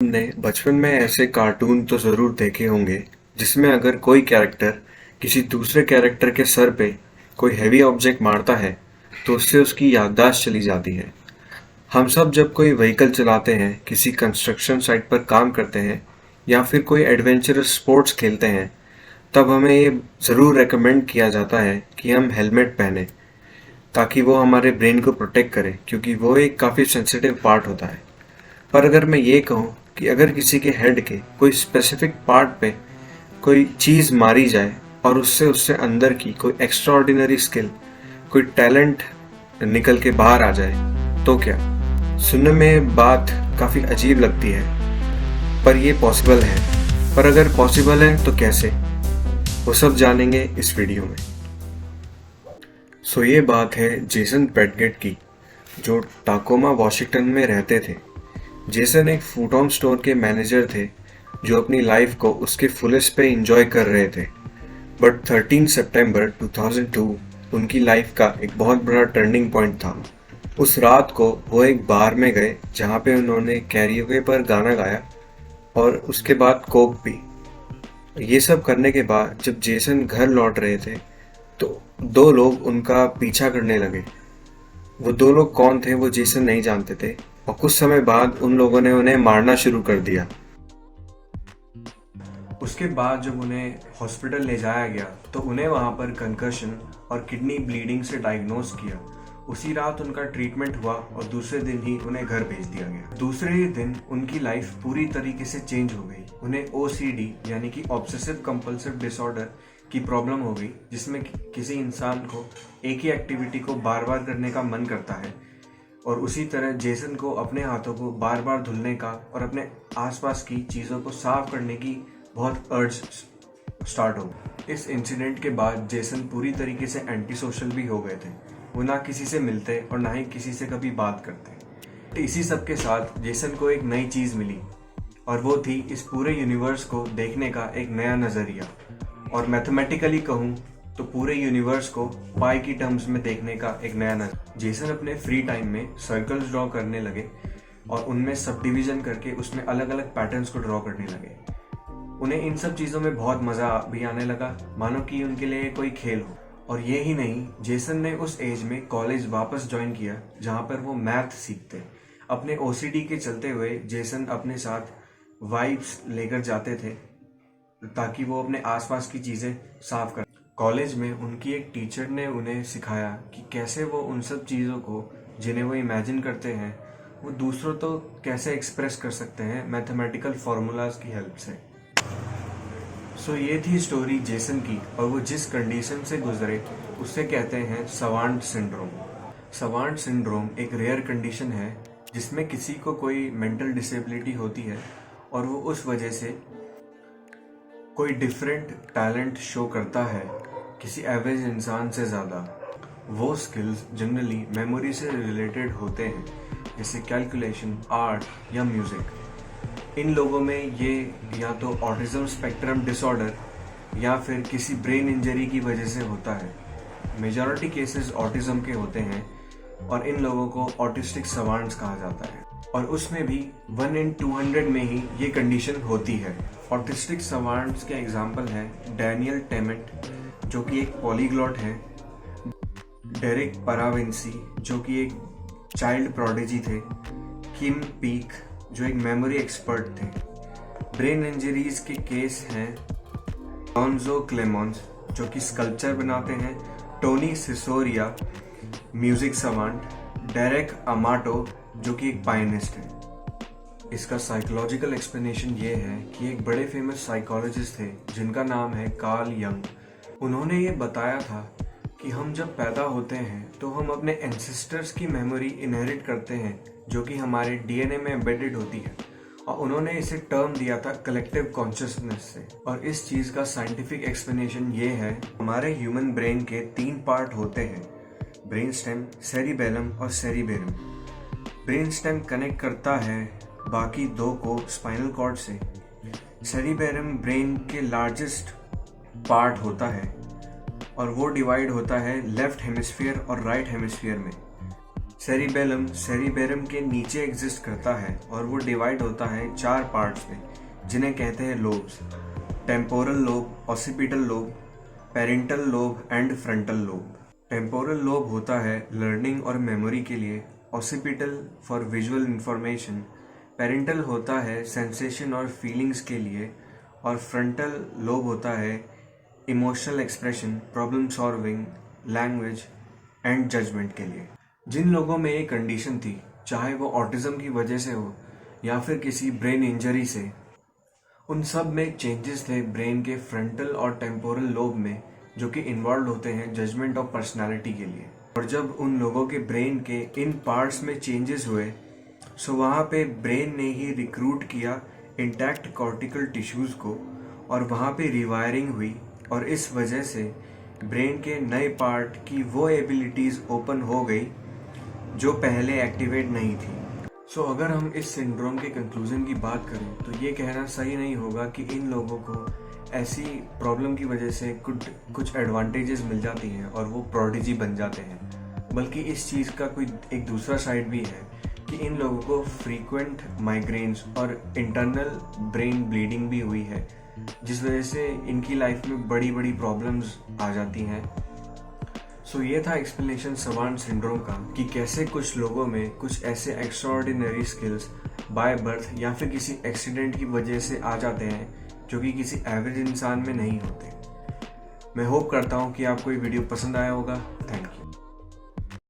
हमने बचपन में ऐसे कार्टून तो ज़रूर देखे होंगे जिसमें अगर कोई कैरेक्टर किसी दूसरे कैरेक्टर के सर पे कोई हैवी ऑब्जेक्ट मारता है तो उससे उसकी याददाश्त चली जाती है। हम सब जब कोई व्हीकल चलाते हैं, किसी कंस्ट्रक्शन साइट पर काम करते हैं या फिर कोई एडवेंचरस स्पोर्ट्स खेलते हैं, तब हमें ये ज़रूर रेकमेंड किया जाता है कि हम हेलमेट पहने ताकि वो हमारे ब्रेन को प्रोटेक्ट करे, क्योंकि वो एक काफ़ी सेंसिटिव पार्ट होता है। पर अगर मैं ये कहूँ कि अगर किसी के हेड के कोई स्पेसिफिक पार्ट पे कोई चीज़ मारी जाए और उससे उससे अंदर की कोई एक्स्ट्राऑर्डिनरी स्किल, कोई टैलेंट निकल के बाहर आ जाए, तो क्या? सुनने में बात काफ़ी अजीब लगती है, पर ये पॉसिबल है। पर अगर पॉसिबल है तो कैसे, वो सब जानेंगे इस वीडियो में। ये बात है जेसन पेटगेट की, जो टाकोमा वाशिंगटन में रहते थे। जेसन एक फूटॉन स्टोर के मैनेजर थे जो अपनी लाइफ को उसके फुलेस्ट पे एंजॉय कर रहे थे। बट 13 सितंबर 2002 उनकी लाइफ का एक बहुत बड़ा टर्निंग पॉइंट था। उस रात को वो एक बार में गए जहाँ पे उन्होंने कैरियोके पर गाना गाया और उसके बाद कोक पी। ये सब करने के बाद जब जेसन घर लौट रहे थे तो दो लोग उनका पीछा करने लगे। वो दो लोग कौन थे वो जेसन नहीं जानते थे, और कुछ समय बाद उन लोगों ने उन्हें मारना शुरू कर दिया। उसके बाद जब उन्हें हॉस्पिटल ले जाया गया तो उन्हें वहाँ पर कंकशन और किडनी ब्लीडिंग से डायग्नोज किया। उसी रात उनका ट्रीटमेंट हुआ और दूसरे दिन ही उन्हें घर भेज दिया गया। दूसरे ही दिन उनकी लाइफ पूरी तरीके से चेंज हो गई। उन्हें OCD यानी कि ऑब्सेसिव कंपल्सिव डिसऑर्डर की प्रॉब्लम हो गई, जिसमें किसी इंसान को एक ही एक्टिविटी को बार बार करने का मन करता है। और उसी तरह जेसन को अपने हाथों को बार बार धुलने का और अपने आसपास की चीज़ों को साफ करने की बहुत अर्ज स्टार्ट हो। इस इंसिडेंट के बाद जेसन पूरी तरीके से एंटी सोशल भी हो गए थे। वो ना किसी से मिलते और ना ही किसी से कभी बात करते। तो इसी सब के साथ जेसन को एक नई चीज़ मिली, और वो थी इस पूरे यूनिवर्स को देखने का एक नया नज़रिया। और मैथमेटिकली कहूँ तो पूरे यूनिवर्स को पाई की टर्म्स में देखने का एक नया नज़र। जेसन अपने फ्री टाइम में सर्कल्स ड्रॉ करने लगे और उनमें सब डिवीजन करके उसमें अलग अलग पैटर्न्स को ड्रॉ करने लगे। उन्हें इन सब चीज़ों में बहुत मज़ा भी आने लगा, मानो कि उनके लिए कोई खेल हो। और ये ही नहीं, जेसन ने उस एज में कॉलेज वापस ज्वाइन किया जहाँ पर वो मैथ सीखते। अपने OCD के चलते हुए जेसन अपने साथ वाइप्स लेकर जाते थे ताकि वो अपने आसपास की चीज़ें साफ कर। कॉलेज में उनकी एक टीचर ने उन्हें सिखाया कि कैसे वो उन सब चीज़ों को जिन्हें वो इमेजिन करते हैं वो दूसरों तो कैसे एक्सप्रेस कर सकते हैं मैथमेटिकल फार्मूलाज की हेल्प से। ये थी स्टोरी जेसन की, और वो जिस कंडीशन से गुजरे उससे कहते हैं सवांट सिंड्रोम। सवांट सिंड्रोम एक रेयर कंडीशन है जिसमें किसी को कोई मेंटल डिसेबिलिटी होती है और वो उस वजह से कोई डिफरेंट टैलेंट शो करता है किसी एवरेज इंसान से ज़्यादा। वो स्किल्स जनरली मेमोरी से रिलेटेड होते हैं, जैसे कैलकुलेशन, आर्ट या म्यूज़िक। इन लोगों में ये या तो ऑटिज्म स्पेक्ट्रम डिसऑर्डर या फिर किसी ब्रेन इंजरी की वजह से होता है। मेजॉरिटी केसेस ऑटिज्म के होते हैं और इन लोगों को ऑटिस्टिक सवांट्स कहा जाता है, और उसमें भी 1 in 200 में ही ये कंडीशन होती है। ऑटिस्टिक सवांट्स के एग्जाम्पल हैं डैनियल टेमेंट, जो कि एक पॉलीग्लॉट है, डेरिक पराविंसी, जो कि एक चाइल्ड प्रोडिजी थे, किम पीक, जो एक मेमोरी एक्सपर्ट थे। ब्रेन इंजरीज के केस हैं लॉन्जो क्लेमोंस, जो कि स्कल्पचर बनाते हैं, Tony Sisoriya, music सवांट, Derek Amato, जो कि एक पायनिस्ट है। इसका साइकोलॉजिकल एक्सप्लेनेशन ये है कि एक बड़े फेमस साइकोलॉजिस्ट थे जिनका नाम है कार्ल यंग। उन्होंने ये बताया था कि हम जब पैदा होते हैं तो हम अपने एंसेस्टर्स की मेमोरी इनहेरिट करते हैं, जो कि हमारे DNA में एम्बेडेड होती है, और उन्होंने इसे टर्म दिया था कलेक्टिव कॉन्शियसनेस से। और इस चीज़ का साइंटिफिक एक्सप्लेनेशन ये है, हमारे ह्यूमन ब्रेन के 3 पार्ट होते हैं, ब्रेन स्टेम, सेरिबेलम और सेरिबेरम। ब्रेन स्टेम कनेक्ट करता है बाकी 2 को स्पाइनल कॉर्ड से। सेरिबेरम ब्रेन के लार्जेस्ट पार्ट होता है और वो डिवाइड होता है लेफ्ट हेमिस्फीयर और राइट हेमिस्फीयर में। सेरिबेलम सेरिबेरम के नीचे एग्जिस्ट करता है और वो डिवाइड होता है 4 पार्ट्स में, जिन्हें कहते हैं lobes: temporal lobe, occipital lobe, parental lobe and frontal lobe. Temporal lobe होता है लर्निंग और मेमोरी के लिए, occipital for visual information, parental होता है सेंसेशन और फीलिंग्स के लिए, और फ्रंटल लोब होता है emotional expression, problem solving, language and judgement के लिए। जिन लोगों में ये कंडीशन थी, चाहे वो ऑटिज्म की वजह से हो या फिर किसी ब्रेन इंजरी से, उन सब में चेंजेस थे ब्रेन के फ्रंटल और टेम्पोरल लोब में, जो कि इन्वॉल्व होते हैं जजमेंट और पर्सनालिटी के लिए। और जब उन लोगों के ब्रेन के इन पार्ट्स में चेंजेस हुए, सो वहाँ पे ब्रेन ने ही रिक्रूट किया इंटैक्ट कॉर्टिकल टिश्यूज को और वहाँ पे रिवायरिंग हुई, और इस वजह से ब्रेन के नए पार्ट की वो एबिलिटीज ओपन हो गई जो पहले एक्टिवेट नहीं थी। सो अगर हम इस सिंड्रोम के कंक्लूजन की बात करें तो ये कहना सही नहीं होगा कि इन लोगों को ऐसी प्रॉब्लम की वजह से कुछ एडवांटेजेस मिल जाती हैं और वो प्रोडिजी बन जाते हैं, बल्कि इस चीज़ का कोई एक दूसरा साइड भी है कि इन लोगों को फ्रीक्वेंट माइग्रेन्स और इंटरनल ब्रेन ब्लीडिंग भी हुई है, जिस वजह से इनकी लाइफ में बड़ी बड़ी प्रॉब्लम्स आ जाती हैं। सो ये था एक्सप्लेनेशन सवांड सिंड्रोम का कि कैसे कुछ लोगों में कुछ ऐसे एक्स्ट्राऑर्डिनरी स्किल्स बाय बर्थ या फिर किसी एक्सीडेंट की वजह से आ जाते हैं जो कि किसी एवरेज इंसान में नहीं होते। मैं होप करता हूँ कि आपको ये वीडियो पसंद आया होगा। Thank you.